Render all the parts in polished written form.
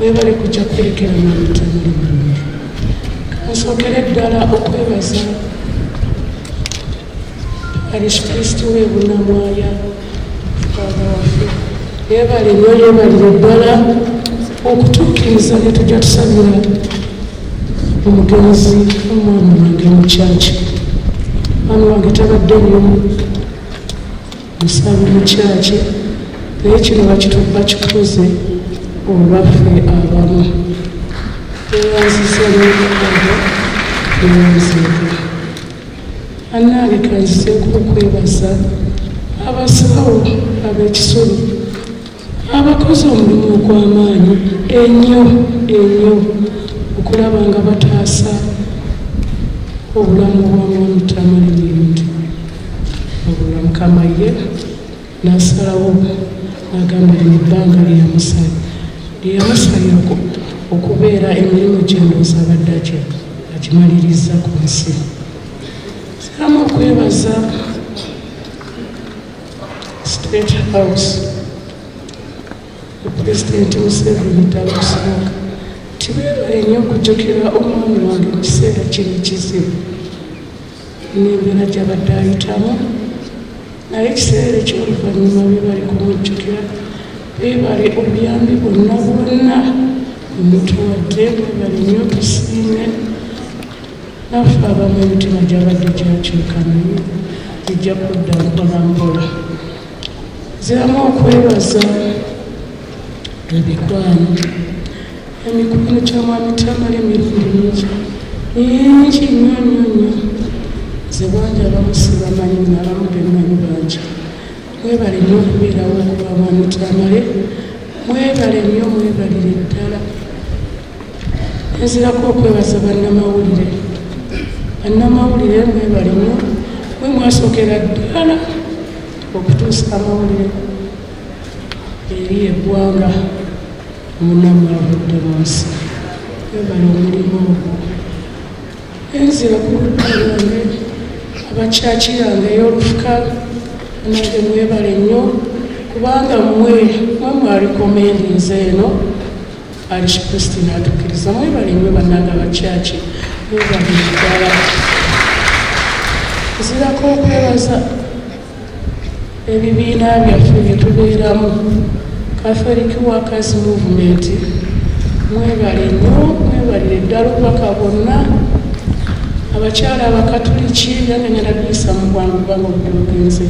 webale kujja kulekerana omutamali mulungi. Kansokere ddala okwebaza Parish Priest w'Ebunamwaya Father waffe, yeebale nnyo yeebalire ddala okutukkiriza ne tujja tusabira omugenzi omwana wange mu kyaki. Mwana wange tabadde nnyo musabe mu kyaki, naye kino bakituuze olwaffe abamu. Teyanziza n'okukaga teyanziza. Annange kanzizeeko okwebaza abasawo ab'ekisolo abakoze omulimu ogw'amaanyi ennyo okulaba nga bataasa obulamu bw'omwami Tamale Mirungi. Obula Mukama ye n'asalawo n'agamba lino ebbanga lyeyamusalira okubeera emirimu gy'endowooza abadde agimaliriza ku nsi. Siramu okwebaza State House Pulezidenti Museveni Talukusooka tibeebale nnyo okujjukira omwami wange mu kiseera kino ekizibu n'embeera gy'abadde ayitamu, naye ekiseera eky'oluvannyuma beebale kumujjukira, beebale obuyambi bwonna omutuwadde, beebale nnyo tusiime. Naffe abamu emitima gy'abadde gyakyuka naye gijja kudda mpolampola. Nziramu okwebaza ebikwano, emikwano gy'omwami Tamale Mirungi mingi nnyo. Nze bangi abamu sibamanyi, abamu bemmanyi bangi. Mwebale nnyo okubeerawo okuba mwami Tamale, mwebale nnyo, mwebalire ddala. Nzirako okwebaza bannamawulire, mwebale nnyo, mwe mwasookera ddala okutuusa amawulire eri eggwanga munamu avudde mu nsi. Mwebale omulimu ogwo. Enzira ku ludda lwange abakyaki yange ey'olufuka, nange mwebale nnyo kubanga mmwe mwaliko mendinze eno Parish Priest n'atukkiriza. Mwebale nnyo bannange abakyaki, mwebale ddala. Nzirako okwebaza ebibiina byaffe bye tubeeramu, Catholic Workers Movement. Mwebale nnyo, mwebalire ddala obubaka bwonna. Abakyala abakatuliki, yange ngenda biyisa mu bwangu kubanga obudde bugenze.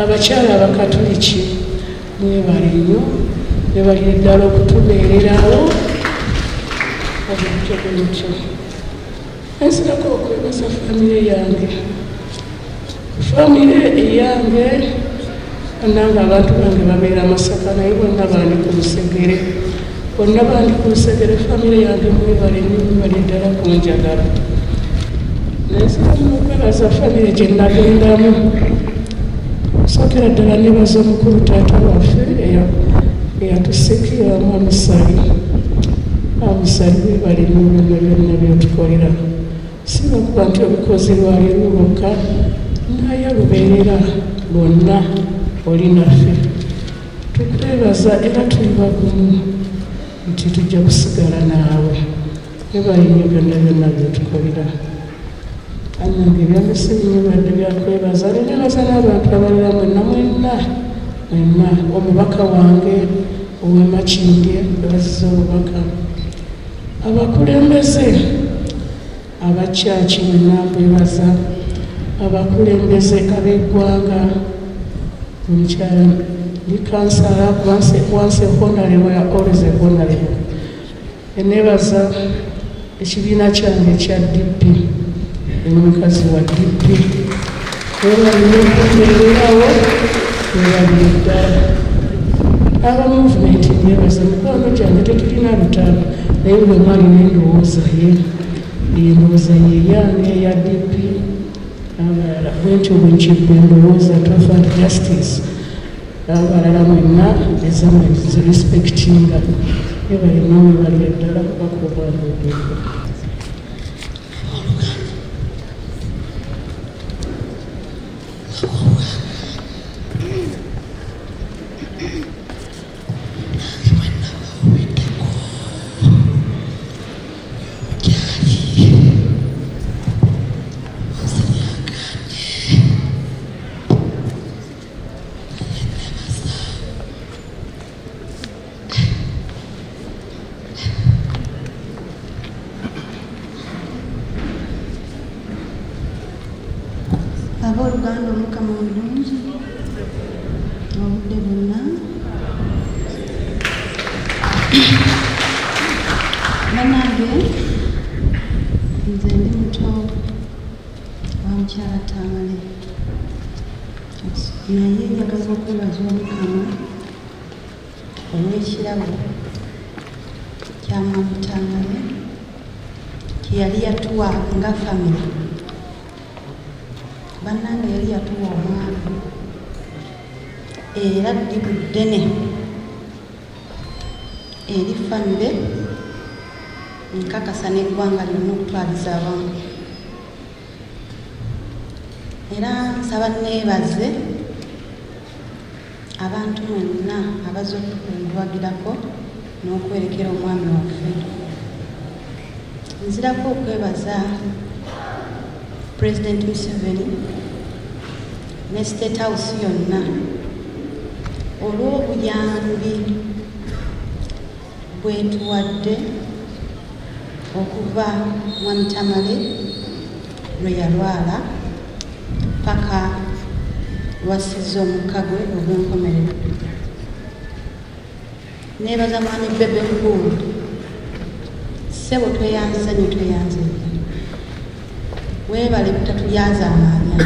Abakyala abakatuliki mwebale nnyo, mwebalire ddala okutubeererawo obutyo bwentyo. Enzirako okwebaza famire yange, nange abantu bange babeera Masaka naye bonna bandi ku Lusegere, famire yange mwebale nnyo, mwebale ddala kunjagala. Nenziramu okwebaza famire gye nagendamu, sookera ddala nebaza omukulu taata waffe eyatusikira Mwamusali. Mwamusali mwebale nnyo byonna byotukolera, siba kuba nti obikozi lwali lulokka, naye lubeerera lwonna oli naffe. Tukwebaza era tuli bagumu nti tujja kusigala naawe. Mwebale nnyo byonna byotukolera. Annange ebyambese binyumadde byakwebaza, nebaza n'abantu abalala mwenna omubaka wange ow'Emakindye baziza obubaka, abakulembeze abakyaki mwenna nkwebaza, abakulembeze ab'eggwanga, omukyala ndi kansala once a honorable, always a honorable. Nebaza ekibiina kyange ekya DP, omukazi wa DP, webalire okubeererawo, webalire ddala. Aba movement nebaza mikwano gyange tetulina lutaano, naye bwe mwalina endowooza yange eya DP, abalala bwentyo bwenkibwa endowooza Truth and Justice, abalala mwenna ezamwe zirespectinga. Webale nnyo, webalire ddala bakubwanguddeko. Abooluganda Omukama omulungi obudde bwonna. Bannange, nze ndi muto wa mukyala Tamale, naye njagala okwebaza Omukama olw'ekirabo kya mwami Tamale kye yali yatuwa nga famire. Bannange yali yatuwa omwami era ddibu ddene eri famire, nkakasa n'eggwanga lyonna okutwaliza awamu. Era nsaba neebaze abantu mwenna abazze okutukumbwagirako n'okwerekera omwami waffe. Nzirako okwebaza President Museveni ne State House yonna olw'obuyambi bwetuwadde okuva mwami Tamale lwe yalwala paka lwasizza omukka gwe ogw'enkomerero. Neebaza mwami Bebe Nkulu, ssebo tweyanziza nnyo, tweyanziza. Weebale butatuyaaza amaanya.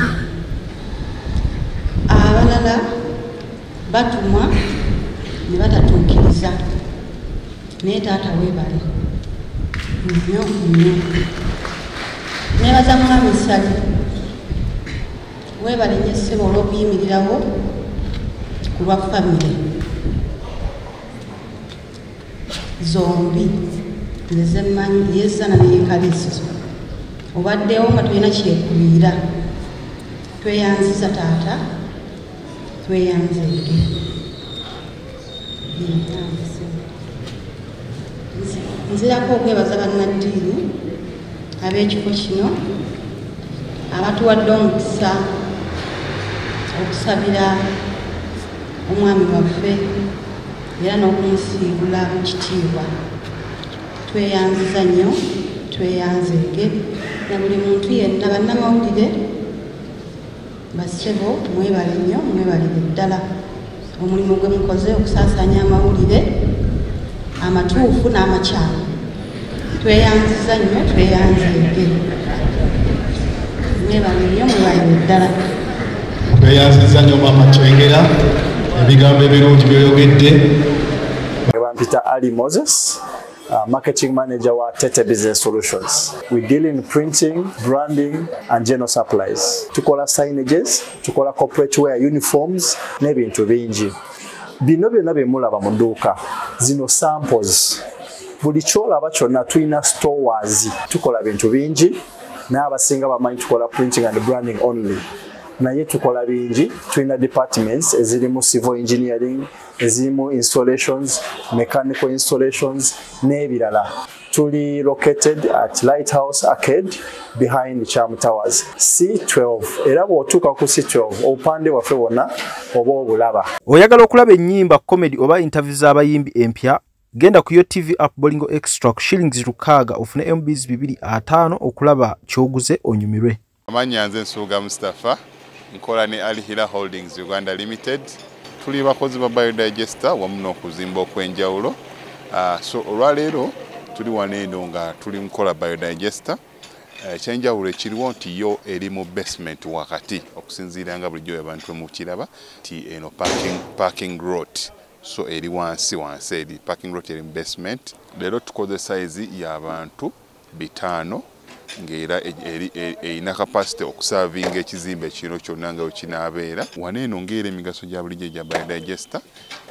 Abalala batumwa ne batatuukiriza, naye taata weebale nnyo nnyo. Neebaza mwami Ssali, weebale nnyo ssebo olw'okuyimirirawo ku lwa famire zombi ezemmanyi yeesana neyenkaliisizo. Obaddewo nga tulina kyekubiira, tweyanziza taata, tweyanzeege. Nzirako okwebaza bannaddiini ab'ekifo kino abatuwadde omukisa okusabira omwami waffe era n'okumusiibula mu kitiibwa. Tweyanziza nnyo, tweyanzeege, na buli muntu yenna. Bannamawulire bassebo, mwebale nnyo, mwebalire ddala omulimu gwe mukoze okusaasaanya amawulire amatuufu n'amakyamu. Tweyanziza nnyo, tweyanzeege, mwebale nnyo, mwebalire ddala. Tweyanziza nnyo Maama Kyengera, ebigambo ebirungi by'oyogedde. Peter Ali Moses, Marketing Manager wa Tete Business Solutions. We deal in printing, branding and general supplies. Tukola signages, tukola corporate wear uniforms, n'ebintu bingi. Bino byonna bye mulaba mu dduuka. Zino samples. Buli kyolaba kyonna tulina stores. Tukola bintu bingi. N'abasinga bamanyi tukola printing and branding only. Naye tukola bingi, tulina departments ezirimu civil engineering, ezirimu installations, mechanical installations, n'ebirala. Tuli located at Lighthouse Arcade behind Charm Towers, C12. Era bw'otuuka ku C12 obupande bwaffe bwonna oba obulaba. Oyagala okulaba ennyimba, comedy oba interview z'abayimbi empya, genda ku Yo TV app Bolingo Extra ku shillings 600 ofune MBs 250 okulaba kyoguze onyumirwe. Amanya nze Nsuuga Mustafa, nkola ne Ali Hila Holdings Uganda Limited. Tuli bakozi ba biodigester wamu n'okuzimba okwenjawulo. So olwaleero tuli waneeno nga tuli nkola biodigester. Ekyenjawulo ekiriwo nti yo eri mu basement wakati okusinziira nga bulijjo abantu mu kiraba ti eno parking lot. So eri wansi eri parking lot eri mu basement. Leero tukoze size y'abantu 5 ng'era erina capacity okusavinga ekizimbe kino kyonna nga wekinaabeera. Waneeno ng'era emigaso gya bulijjo gya biodigester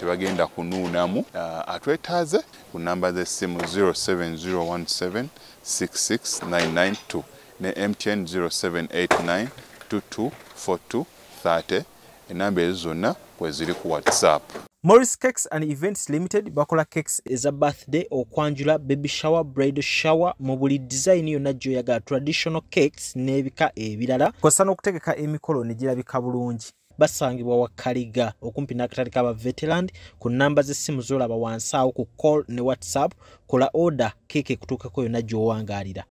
tebagenda kunuunamu. Atwetaaze ku namba z'essimu 07017669992 ne MTN 0789224230. Enamba ezo zonna kweziri ku WhatsApp. Morris Cakes and Events Limited bakola cakes eza birthday, okwanjula, baby shower, bridal shower, mu buli design yonna gy'oyagala, traditional cakes n'ebika ebirala. Kosa n'okutegeka emikolo ne girabika bulungi. Basangibwa wa Kaliga okumpi n'akatale k'aba veteran. Ku namba z'essimu z'olaba wansi awo ku call ne WhatsApp. Kola order cake kutuukako yonna gy'owangaalira.